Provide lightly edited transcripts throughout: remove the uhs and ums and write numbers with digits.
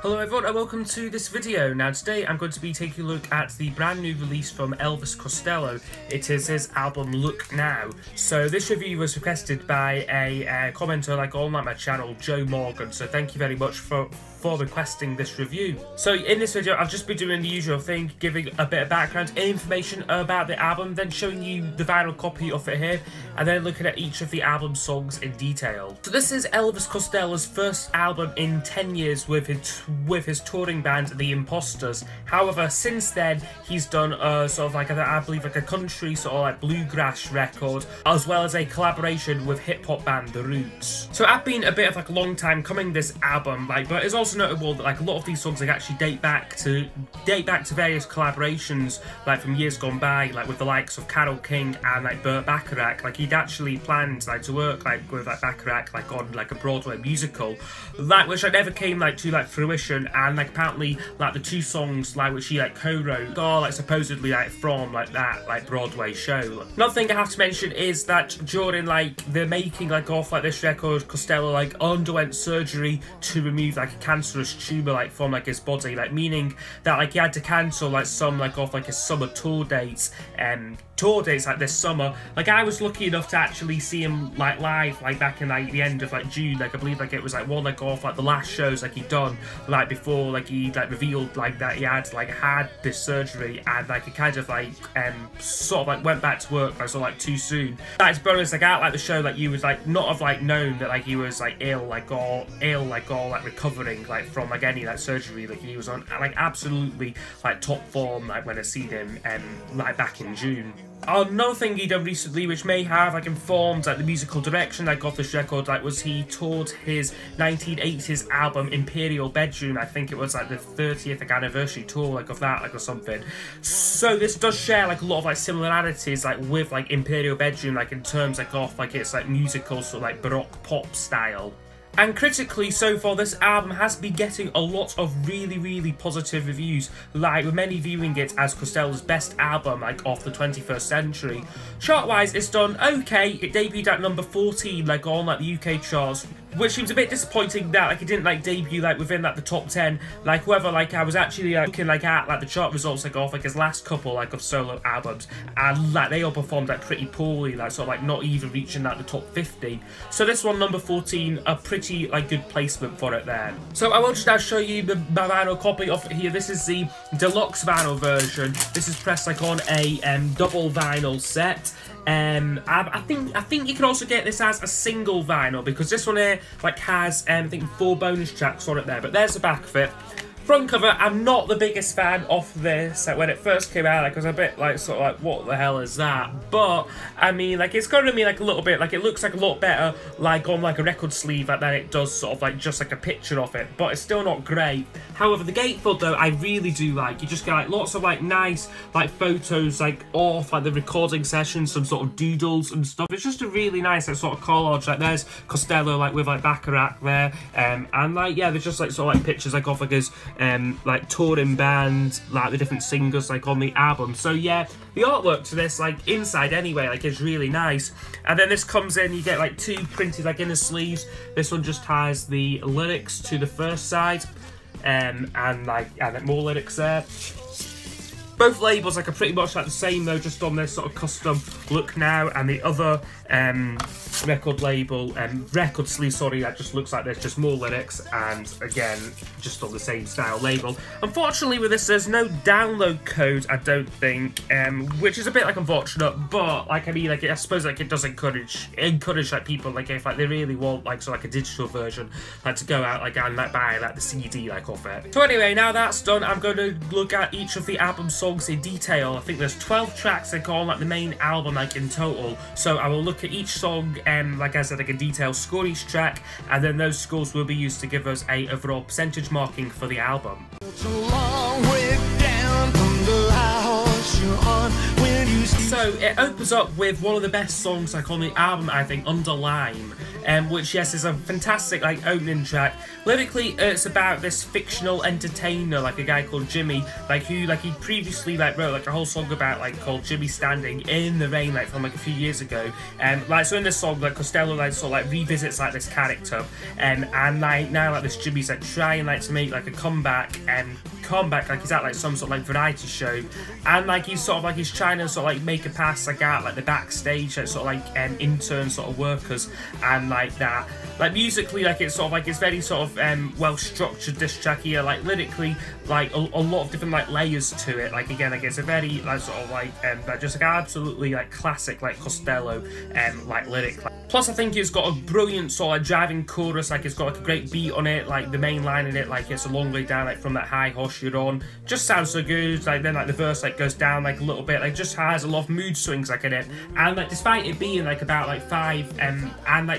Hello everyone and welcome to this video. Now today I'm going to be taking a look at the brand new release from Elvis Costello. It is his album Look Now. So this review was requested by a commenter on my channel, Joe Morgan, so thank you very much for requesting this review. So in this video I've just been doing the usual thing, giving a bit of background information about the album, then showing you the vinyl copy of it here, and then looking at each of the album songs in detail. So this is Elvis Costello's first album in 10 years with his touring band, the Imposters. However, since then he's done I believe a country bluegrass record, as well as a collaboration with hip hop band The Roots. So I've been a bit of a long time coming this album, but it's also notable that a lot of these songs actually date back to various collaborations from years gone by, with the likes of Carole King and Burt Bacharach. He'd actually planned to work with Bacharach on a Broadway musical, which never came to fruition, and apparently the two songs which he co-wrote are supposedly from that Broadway show. Another thing I have to mention is that during the making of this record, Costello underwent surgery to remove a cancerous tumor from his body, meaning that he had to cancel some of his summer tour dates this summer. I was lucky enough to actually see him live back in the end of June. I believe it was one of the last shows he'd done before he revealed that he had had this surgery, and he kind of went back to work too soon. That's bonus at the show you was not have known that he was ill or recovering from any surgery. He was on absolutely top form when I seen him back in June. Another thing he done recently, which may have informed the musical direction of this record, was he toured his 1980s album Imperial Bedroom. I think it was the 30th anniversary tour of that or something. So this does share a lot of similarities with Imperial Bedroom in terms of its musical baroque pop style. And critically, so far, this album has been getting a lot of really positive reviews, with many viewing it as Costello's best album of the 21st century. Chart-wise, it's done okay. It debuted at number 14 on the UK charts, which seems a bit disappointing that it didn't debut within the top 10. However, I was actually looking at the chart results of his last couple of solo albums, and they all performed pretty poorly, not even reaching the top 50. So this one, number 14, a pretty good placement for it there. So I will just now show you my vinyl copy of it here. This is the deluxe vinyl version. This is pressed on a double vinyl set. I think you can also get this as a single vinyl, because this one here has I think 4 bonus tracks on it there. But there's the back of it. Front cover, I'm not the biggest fan of this. When it first came out, I was a bit what the hell is that? But I mean, it's going to be a little bit it looks a lot better on a record sleeve than it does just a picture of it. But it's still not great. However, the gatefold though, I really do like. You just get lots of nice photos off the recording sessions, some sort of doodles and stuff. It's just a really nice sort of collage. There's Costello with Bacharach there, and yeah, there's just pictures of his touring band, the different singers on the album. So yeah, the artwork to this inside anyway is really nice. And then this comes in, you get 2 printed inner sleeves. This one just has the lyrics to the first side, and more lyrics there. Both labels are pretty much the same though, just on this sort of custom Look Now, and the other record label record sleeve, that just looks like this, just more lyrics, and again just on the same style label. Unfortunately with this there's no download code, I don't think, which is a bit unfortunate, but I mean I suppose it does encourage people if they really want a digital version to go out and buy the CD of it. So anyway, now that's done, I'm going to look at each of the album songs in detail. I think there's 12 tracks on the main album in total, so I will look at each song I said in detail, score each track, and then those scores will be used to give us a overall percentage marking for the album. So it opens up with one of the best songs on the album, I think, Under Lime. which, yes, is a fantastic like opening track. Lyrically, it's about this fictional entertainer, like a guy called Jimmy, like who like he previously like wrote like a whole song about like called Jimmy Standing in the Rain, like from like a few years ago. Like so in this song, like Costello like sort of like revisits like this character, and like now like this Jimmy's like trying like to make like a comeback like he's at like some sort of like variety show, and like he's sort of like he's trying to sort of like make a pass like out like the backstage like sort of like intern sort of workers and like that. Like musically, like it's sort of like it's very sort of well structured, this track here. Like lyrically, like a lot of different like layers to it. Like again, like it's a very like sort of like just like absolutely like classic like Costello like lyric. Plus I think it's got a brilliant sort of like driving chorus. Like it's got like a great beat on it. Like the main line in it, like it's a long way down like from that high hush you're on. Just sounds so good. Like then like the verse like goes down like a little bit. Like just has a lot of mood swings like in it. And like despite it being like about like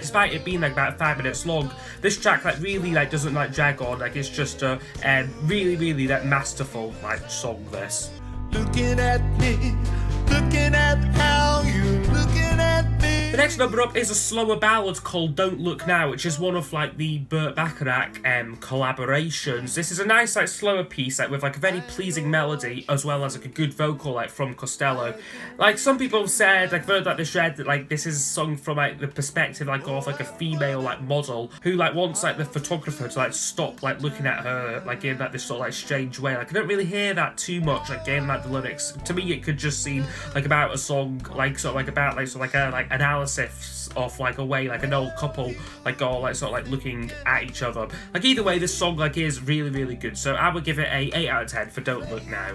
despite it being like about 5 minutes long, this track like really like doesn't like drag on. Like it's just a really like masterful like song. This. Looking at me, looking at how you looking at me. The next number up is a slower ballad called Don't Look Now, which is one of like the Burt Bacharach collaborations. This is a nice like slower piece like with like a very pleasing melody as well as like a good vocal like from Costello. Like some people have said, like I've heard like this read that like this is sung from like the perspective like of like a female like model who like wants like the photographer to like stop like looking at her like in like this sort of like strange way. Like I don't really hear that too much like in like the lyrics. To me it could just seem like about a song like sort of like about like sort of like a like analysis of like a way like an old couple like all like sort of like looking at each other. Like either way, this song like is really good, so I would give it a 8 out of 10 for Don't Look Now.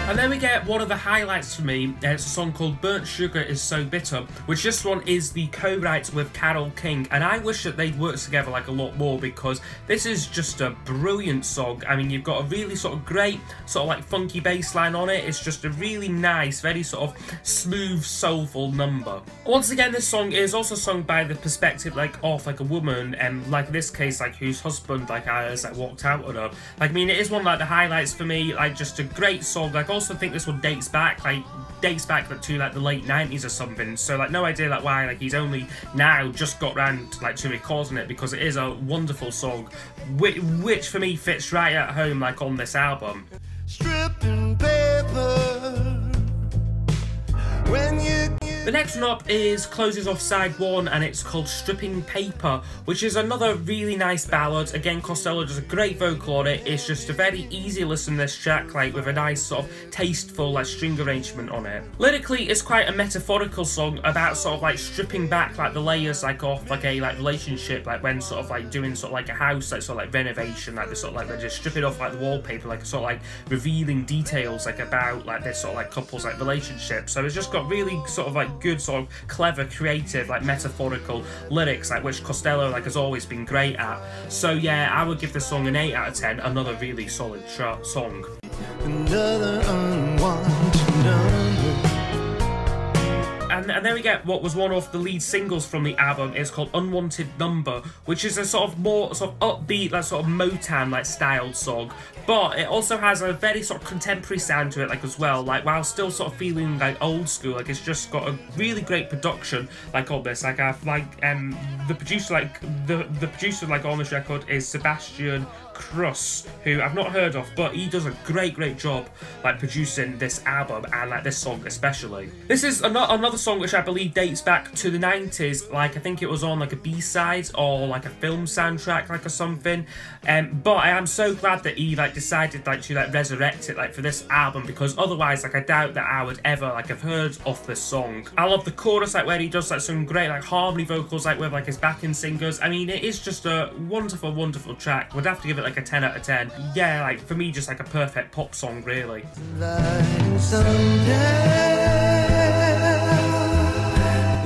And then we get one of the highlights for me. It's a song called Burnt Sugar Is So Bitter, which this one is the co-write with Carole King, and I wish that they'd worked together like a lot more because this is just a brilliant song. I mean, you've got a really sort of great sort of like funky bass line on it. It's just a really nice, very sort of smooth, soulful number. Once again, this song is also sung by the perspective like of like a woman, and like in this case like whose husband like has like walked out on her. Like I mean, it is one of like the highlights for me. Like just a great song. Like I also think this one dates back to like the late 90s or something, so like no idea like why like he's only now just got round like to recording it, because it is a wonderful song which for me fits right at home like on this album. Stripping paper when you. The next one up is closes off side 1, and it's called Stripping Paper, which is another really nice ballad. Again, Costello does a great vocal on it. It's just a very easy listen, this track, like with a nice sort of tasteful like string arrangement on it. Lyrically, it's quite a metaphorical song about sort of like stripping back like the layers like off like a like relationship, like when sort of like doing sort of like a house like sort of like renovation, like this sort of like they're just stripping off like the wallpaper, like sort of like revealing details like about like this sort of like couple's like relationship. So it's just got really sort of like good sort of clever, creative, like metaphorical lyrics, like which Costello like has always been great at. So yeah, I would give this song an 8 out of 10. Another really solid song. Another unwanted number. And then we get what was one of the lead singles from the album. It's called Unwanted Number, which is a sort of more sort of upbeat, like sort of Motown like styled song, but it also has a very sort of contemporary sound to it like as well, like while still sort of feeling like old school. Like it's just got a really great production like on this. Like I've like the producer like the producer like on this record is Sebastian Kruss, who I've not heard of, but he does a great job like producing this album and like this song especially. This is another song which I believe dates back to the 90s. Like I think it was on like a B-side or like a film soundtrack like or something. But I am so glad that he like decided like to like resurrect it like for this album, because otherwise like I doubt that I would ever like have heard of this song. I love the chorus like where he does like some great like harmony vocals like with like his backing singers. I mean, it is just a wonderful track. Would have to give it like a 10 out of 10. Yeah, like for me just like a perfect pop song really.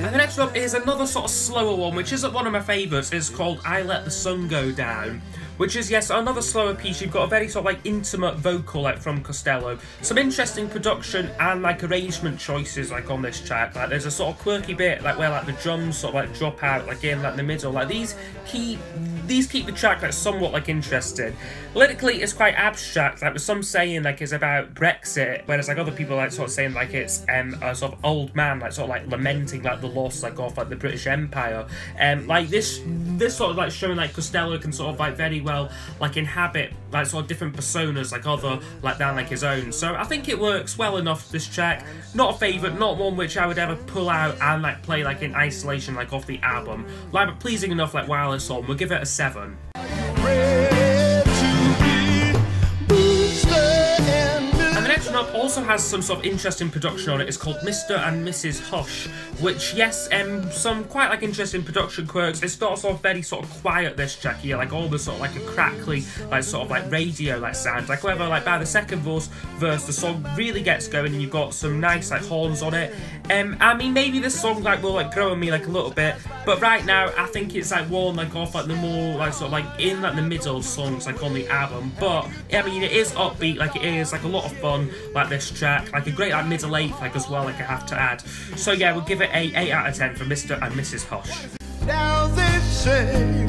And the next one is another sort of slower one, which isn't one of my favourites. It's called I Let the Sun Go Down, which is, yes, another slower piece. You've got a very sort of like intimate vocal like from Costello, some interesting production and like arrangement choices like on this track. Like there's a sort of quirky bit like where like the drums sort of like drop out like in like the middle. Like these keep the track like somewhat like interesting. Lyrically, it's quite abstract. Like with some saying like it's about Brexit, whereas like other people like sort of saying like it's a sort of old man like sort of like lamenting like the loss like of like the British Empire. Like this sort of like showing like Costello can sort of like very well like inhabit like sort of different personas like other like than like his own. So I think it works well enough, this track. Not a favourite, not one which I would ever pull out and like play like in isolation like off the album. Like, but pleasing enough like while it's on. We'll give it a 7. And the next one up also has some sort of interesting production on it. It's called Mr. and Mrs. Hush, which, yes, some quite like interesting production quirks. It starts off very sort of quiet, this track here, like all the sort of like a crackly like sort of like radio like sound. Like however, like by the second verse the song really gets going and you've got some nice like horns on it. I mean, maybe this song like will like grow on me like a little bit, but right now I think it's like one like off like the more like sort of like in like the middle songs like on the album. But I mean, it is upbeat, like it is like a lot of fun like this track, like a great like middle 8 like as well, like I have to add. So yeah, we'll give it a 8 out of 10 for Mr. and Mrs. Hush. Now they say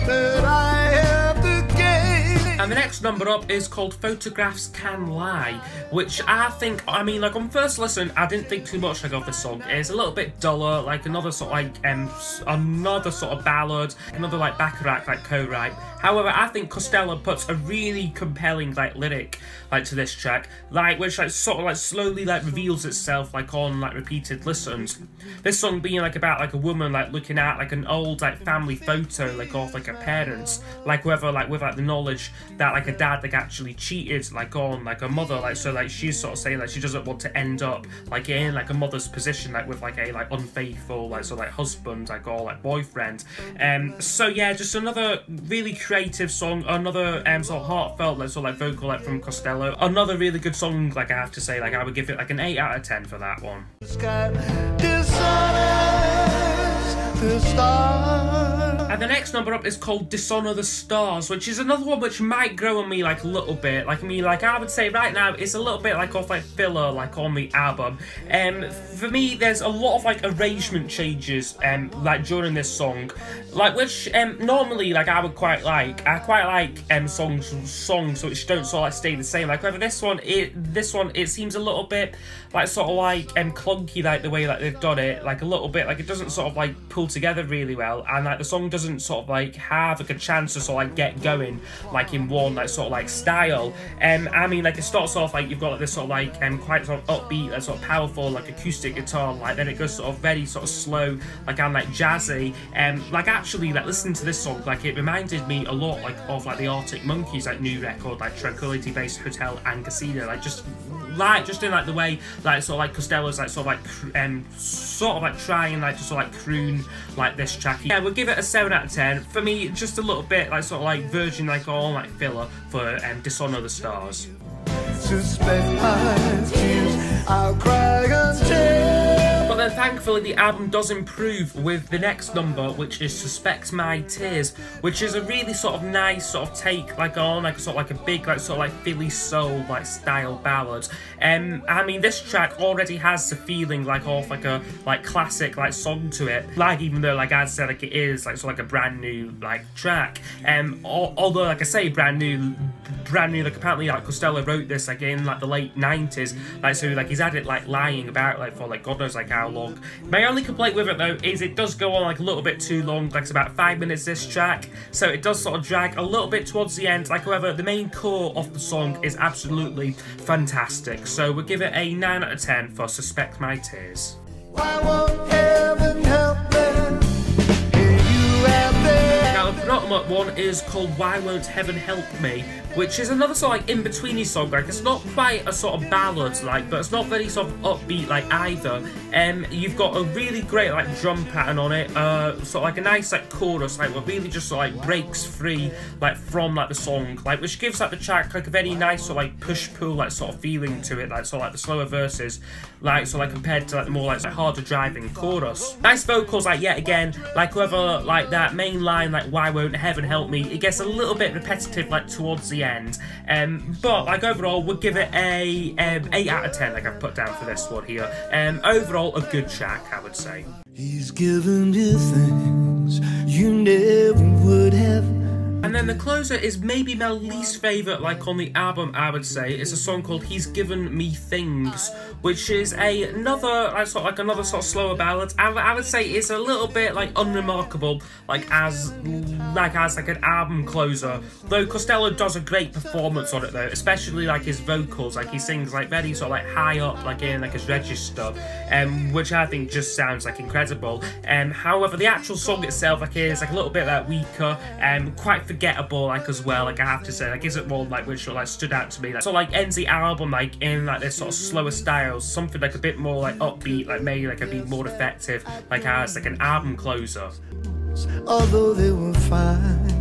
that I have the game. And the next number up is called Photographs Can Lie, which I think, I mean, like on first listen, I didn't think too much like of this song. It's a little bit duller, like another sort of like another sort of ballad, another like Bacharach like co-write. However, I think Costello puts a really compelling like lyric like to this track, like which like sort of like slowly like reveals itself like on like repeated listens. This song being like about like a woman like looking at like an old like family photo like of like her parents, like whether like with like the knowledge that like a dad like actually cheated like on like a mother, like so like she's sort of saying like she doesn't want to end up like in like a mother's position like with like a like unfaithful like sort of like husband like or like boyfriend. So yeah, just another really creative song, another sort of heartfelt like sort of like vocal like from Costello, another really good song. Like I have to say, like I would give it like an 8 out of 10 for that one. The stars. And the next number up is called Dishonor The Stars, which is another one which might grow on me like a little bit. Like I mean, like I would say right now it's a little bit like off like filler like on the album. For me, there's a lot of like arrangement changes like during this song, like which normally like I would quite like. I quite like songs which don't sort of like stay the same. Like whether this one it seems a little bit like sort of like clunky like the way like they've done it, like a little bit like it doesn't sort of like pull together really well, and like the song doesn't sort of like have like a chance to sort of like get going like in one like sort of like style. I mean, like it starts off like you've got like this sort of like quite sort of upbeat like sort of powerful like acoustic guitar, like then it goes sort of very sort of slow like and like jazzy. Like actually like listening to this song, like it reminded me a lot like of like the Arctic Monkeys like new record like Tranquility Base Hotel and Casino, like just in like the way like sort of like Costello's like sort of like trying like to sort of like croon like this track. Yeah, we'll give it a 7 out of 10. For me, just a little bit like sort of like virgin like all like filler for Dishonor The Stars. Suspect my tears, I'll cry until. But then thankfully the album does improve with the next number, which is Suspect My Tears, which is a really sort of nice sort of take like on like sort of like a big like sort of like Philly soul like style ballad. I mean, this track already has the feeling like of like a like classic like song to it, like even though like I said like it is like sort of like a brand new like track. Although like I say brand new, like apparently like Costello wrote this like in like the late 90s, like so like he's had it like lying about like for like God knows like how long. My only complaint with it though is it does go on like a little bit too long, like it's about 5 minutes this track, so it does sort of drag a little bit towards the end. Like however, the main core of the song is absolutely fantastic, so we'll give it a 9 out of 10 for Suspect My Tears. Why won't heaven help me? You out there. Now the penultimate one is called Why Won't Heaven Help Me, which is another sort of like in-betweeny song. Like it's not quite a sort of ballad like, but it's not very sort of upbeat like either. You've got a really great like drum pattern on it, sort of like a nice like chorus like what really just sort of like breaks free like from like the song, like which gives like the track like a very nice sort of like push-pull like sort of feeling to it, like sort of like the slower verses, like so like compared to like the more like harder driving chorus. Nice vocals like yet again, like whoever like that main line like why won't don't, heaven help me, it gets a little bit repetitive like towards the end. But like overall, we'll give it a 8 out of 10, like I've put down for this one here. Overall, a good track, I would say. He's given you things you never would have. And then the closer is maybe my least favourite, like on the album, I would say. It's a song called He's Given Me Things, which is another sort of slower ballad. I would say it's a little bit like unremarkable, like as an album closer. Though Costello does a great performance on it though, especially like his vocals, like he sings like very sort of like high up, like in like his register, which I think just sounds like incredible. However, the actual song itself like is like a little bit like weaker, quite forgettable like as well, like I have to say, like isn't one like which sort of like stood out to me, like sort of like ends the album like in like this sort of slower styles, something like a bit more like upbeat, like maybe like a bit more effective, like as like an album closer. Although they were fine.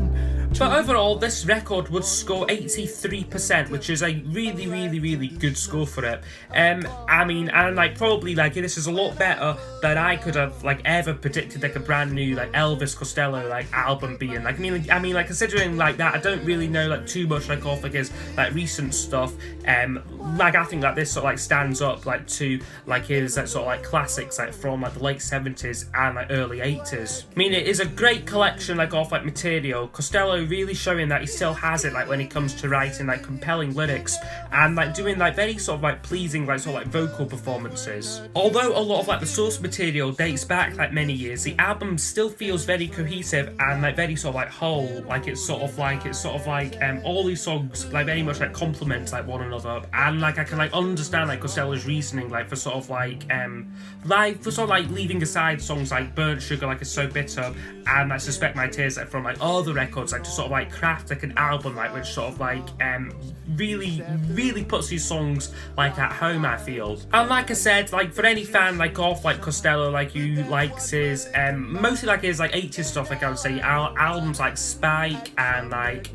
But overall, this record would score 83%, which is a really good score for it. I mean, and like probably like this is a lot better than I could have like ever predicted like a brand new like Elvis Costello like album being. Like I mean like considering like that, I don't really know like too much like off like his like recent stuff. Like I think like this sort of like stands up like to like his like, sort of like classics like from like the late 70s and like early 80s. I mean, it is a great collection like of like material. Costello really showing that he still has it like when it comes to writing like compelling lyrics and like doing like very sort of like pleasing like sort of like vocal performances. Although a lot of like the source material dates back like many years, the album still feels very cohesive and like very sort of like whole. Like it's sort of like all these songs like very much like complement like one another, and like I can like understand like Costello's reasoning like for sort of like leaving aside songs like Burnt Sugar, like It's So Bitter, and I Suspect My Tears like from like other records, like to sort of like craft like an album like which sort of like really puts these songs like at home, I feel. And like I said, like for any fan like of like Costello, like who likes his mostly like his like 80s stuff, like I would say albums like Spike and like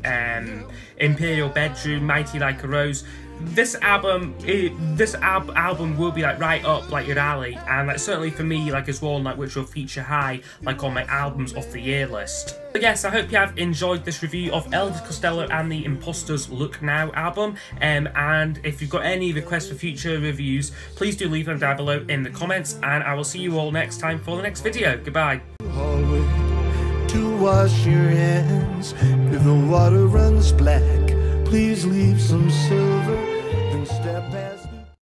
Imperial Bedroom, Mighty Like a Rose, this album will be like right up like your alley, and like certainly for me like is one like which will feature high like on my albums of the year list. But yes, I hope you have enjoyed this review of Elvis Costello and the Imposters Look Now album, and if you've got any requests for future reviews, please do leave them down below in the comments, and I will see you all next time for the next video. Goodbye. To wash your hands, if the water runs black, please leave some silver and step past